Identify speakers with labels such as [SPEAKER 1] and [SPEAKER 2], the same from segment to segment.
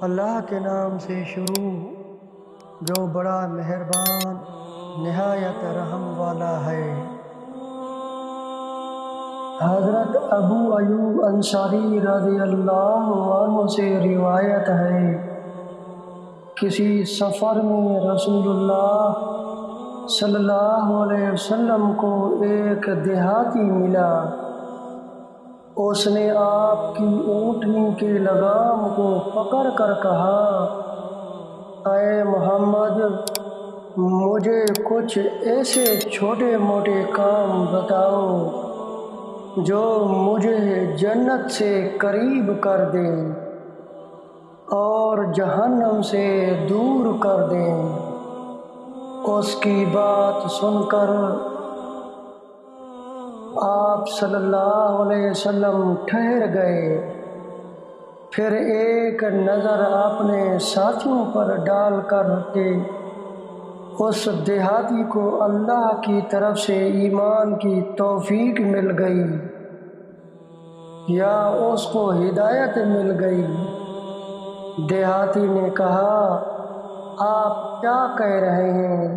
[SPEAKER 1] اللہ کے نام سے شروع جو بڑا مہربان نہایت رحم والا ہے۔ حضرت ابو ایوب انصاری رضی اللہ عنہ سے روایت ہے، کسی سفر میں رسول اللہ صلی اللہ علیہ وسلم کو ایک دیہاتی ملا۔ اس نے آپ کی اونٹنی کے لگام کو پکڑ کر کہا، اے محمد، مجھے کچھ ایسے چھوٹے موٹے کام بتاؤ جو مجھے جنت سے قریب کر دیں اور جہنم سے دور کر دیں۔ اس کی بات سن کر آپ صلی اللہ علیہ وسلم ٹھہر گئے، پھر ایک نظر اپنے ساتھیوں پر ڈال کر کے اس دیہاتی کو اللہ کی طرف سے ایمان کی توفیق مل گئی یا اس کو ہدایت مل گئی۔ دیہاتی نے کہا، آپ کیا کہہ رہے ہیں؟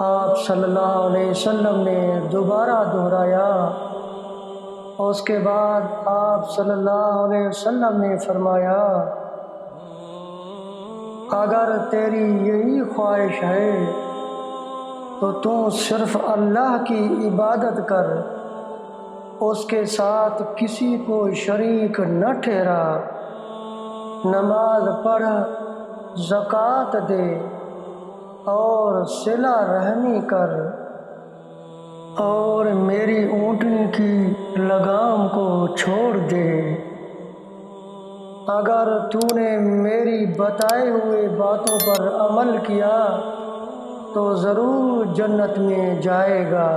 [SPEAKER 1] آپ صلی اللہ علیہ وسلم نے دوبارہ دہرایا۔ اس کے بعد آپ صلی اللہ علیہ وسلم نے فرمایا، اگر تیری یہی خواہش ہے تو تو صرف اللہ کی عبادت کر، اس کے ساتھ کسی کو شریک نہ ٹھہرا، نماز پڑھ، زکوٰۃ دے اور صلہ رحمی کر، اور میری اونٹنی کی لگام کو چھوڑ دے۔ اگر تو نے میری بتائے ہوئے باتوں پر عمل کیا تو ضرور جنت میں جائے گا۔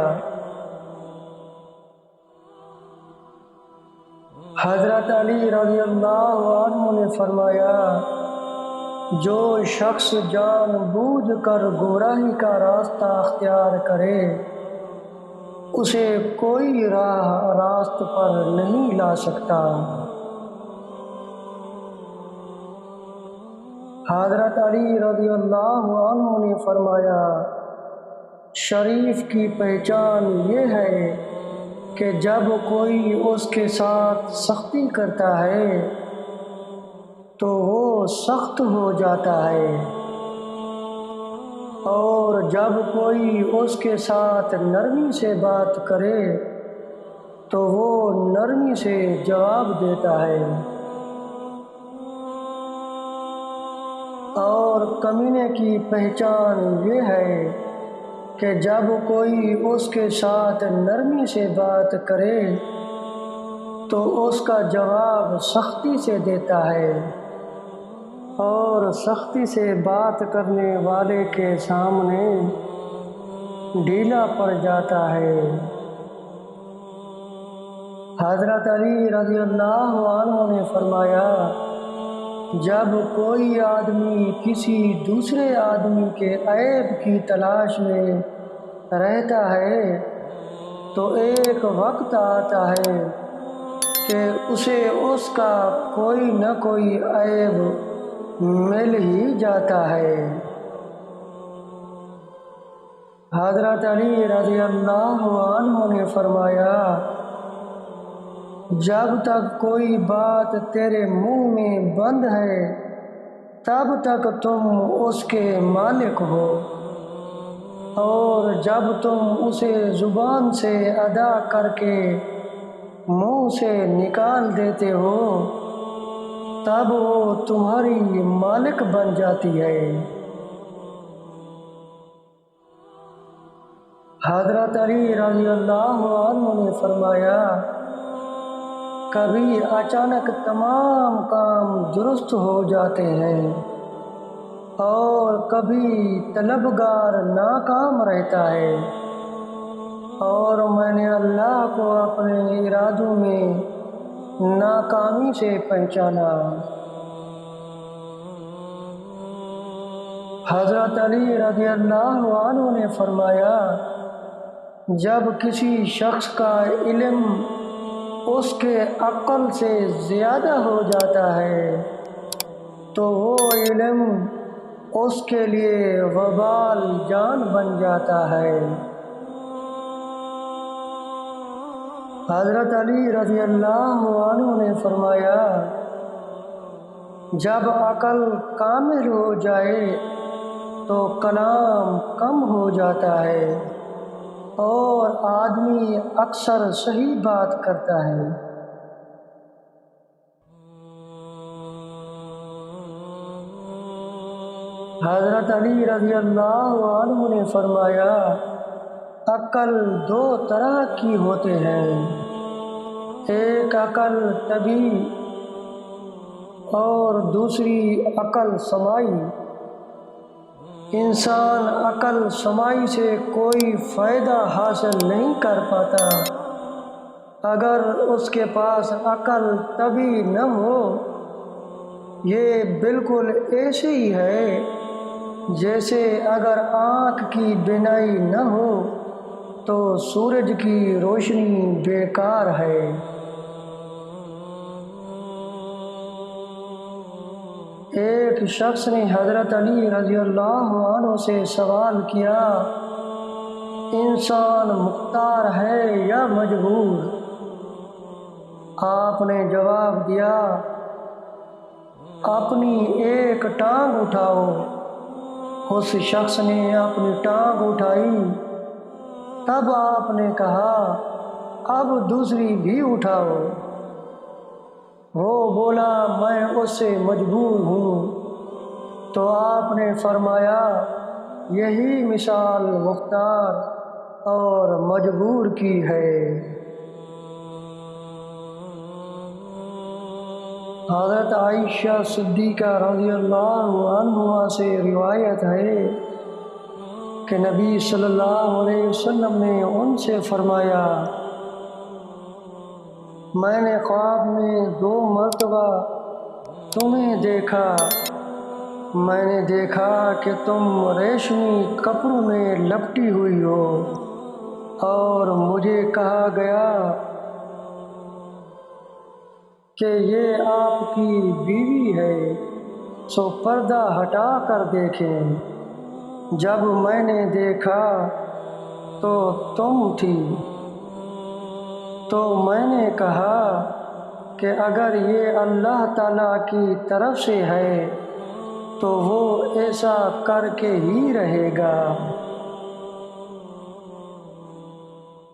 [SPEAKER 1] حضرت علی رضی اللہ عنہ نے فرمایا، جو شخص جان بوجھ کر گمراہی کا راستہ اختیار کرے، اسے کوئی راہ راست پر نہیں لا سکتا۔ حضرت علی رضی اللہ عنہ نے فرمایا، شریف کی پہچان یہ ہے کہ جب کوئی اس کے ساتھ سختی کرتا ہے تو وہ سخت ہو جاتا ہے، اور جب کوئی اس کے ساتھ نرمی سے بات کرے تو وہ نرمی سے جواب دیتا ہے، اور کمینے کی پہچان یہ ہے کہ جب کوئی اس کے ساتھ نرمی سے بات کرے تو اس کا جواب سختی سے دیتا ہے، اور سختی سے بات کرنے والے کے سامنے ڈھیلا پڑ جاتا ہے۔ حضرت علی رضی اللہ عنہ نے فرمایا، جب کوئی آدمی کسی دوسرے آدمی کے عیب کی تلاش میں رہتا ہے تو ایک وقت آتا ہے کہ اسے اس کا کوئی نہ کوئی عیب مل ہی جاتا ہے۔ حضرت علی رضی اللہ عنہ نے فرمایا، جب تک کوئی بات تیرے منہ میں بند ہے تب تک تم اس کے مالک ہو، اور جب تم اسے زبان سے ادا کر کے منہ سے نکال دیتے ہو تب وہ تمہاری مالک بن جاتی ہے۔ حضرت علی رضی اللہ عنہ نے فرمایا، کبھی اچانک تمام کام درست ہو جاتے ہیں اور کبھی طلبگار ناکام رہتا ہے، اور میں نے اللہ کو اپنے ارادوں میں ناکامی سے پہچانا۔ حضرت علی رضی اللہ عنہ نے فرمایا، جب کسی شخص کا علم اس کے عقل سے زیادہ ہو جاتا ہے تو وہ علم اس کے لیے وبال جان بن جاتا ہے۔ حضرت علی رضی اللہ عنہ نے فرمایا، جب عقل کامل ہو جائے تو کلام کم ہو جاتا ہے اور آدمی اکثر صحیح بات کرتا ہے۔ حضرت علی رضی اللہ عنہ نے فرمایا، عقل دو طرح کی ہوتے ہیں، ایک عقل طبعی اور دوسری عقل سماعی۔ انسان عقل سماعی سے کوئی فائدہ حاصل نہیں کر پاتا اگر اس کے پاس عقل طبعی نہ ہو۔ یہ بالکل ایسے ہی ہے جیسے اگر آنکھ کی بینائی نہ ہو تو سورج کی روشنی بیکار ہے۔ ایک شخص نے حضرت علی رضی اللہ عنہ سے سوال کیا، انسان مختار ہے یا مجبور؟ آپ نے جواب دیا، اپنی ایک ٹانگ اٹھاؤ۔ اس شخص نے اپنی ٹانگ اٹھائی، تب آپ نے کہا، اب دوسری بھی اٹھاؤ۔ وہ بولا، میں اس سے مجبور ہوں۔ تو آپ نے فرمایا، یہی مثال مختار اور مجبور کی ہے۔ حضرت عائشہ صدیقہ رضی اللہ عنہا سے روایت ہے کہ نبی صلی اللہ علیہ وسلم نے ان سے فرمایا، میں نے خواب میں 2 مرتبہ تمہیں دیکھا۔ میں نے دیکھا کہ تم ریشمی کپڑوں میں لپٹی ہوئی ہو اور مجھے کہا گیا کہ یہ آپ کی بیوی ہے، سو پردہ ہٹا کر دیکھیں۔ جب میں نے دیکھا تو تم تھی، تو میں نے کہا کہ اگر یہ اللہ تعالیٰ کی طرف سے ہے تو وہ ایسا کر کے ہی رہے گا۔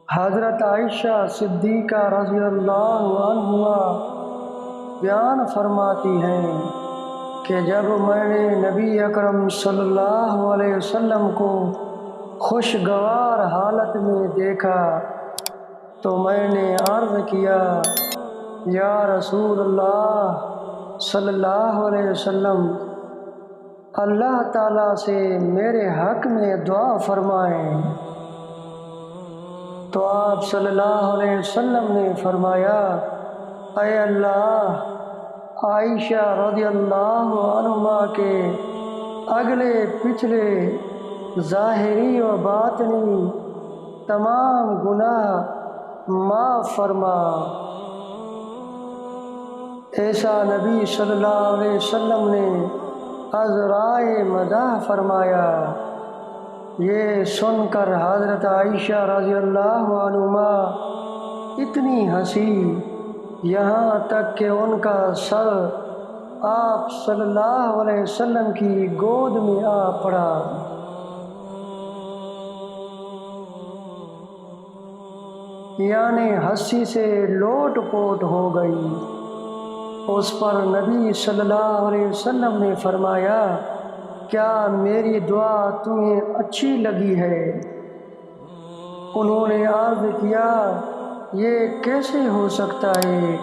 [SPEAKER 1] حضرت عائشہ صدیقہ رضی اللہ عنہا بیان فرماتی ہیں کہ جب میں نے نبی اکرم صلی اللہ علیہ وسلم کو خوشگوار حالت میں دیکھا تو میں نے عرض کیا، یا رسول اللہ صلی اللہ علیہ وسلم، اللہ تعالیٰ سے میرے حق میں دعا فرمائیں۔ تو آپ صلی اللہ علیہ وسلم نے فرمایا، اے اللہ، عائشہ رضی اللہ عنہا کے اگلے پچھلے ظاہری و باطنی تمام گناہ معاف فرما۔ ایسا نبی صلی اللہ علیہ وسلم نے عذرائے مداح فرمایا۔ یہ سن کر حضرت عائشہ رضی اللہ عنہا اتنی ہنسی، یہاں تک کہ ان کا سر آپ صلی اللہ علیہ وسلم کی گود میں آ پڑا۔ یعنی ہنسی سے لوٹ پوٹ ہو گئی۔ اس پر نبی صلی اللہ علیہ وسلم نے فرمایا، کیا میری دعا تمہیں اچھی لگی ہے؟ انہوں نے عرض کیا، یہ کیسے ہو سکتا ہے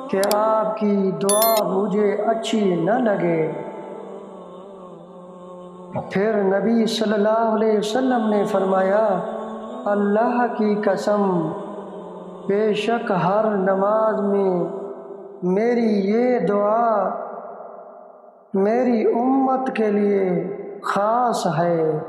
[SPEAKER 1] کہ آپ کی دعا مجھے اچھی نہ لگے؟ پھر نبی صلی اللہ علیہ وسلم نے فرمایا، اللہ کی قسم، بے شک ہر نماز میں میری یہ دعا میری امت کے لیے خاص ہے۔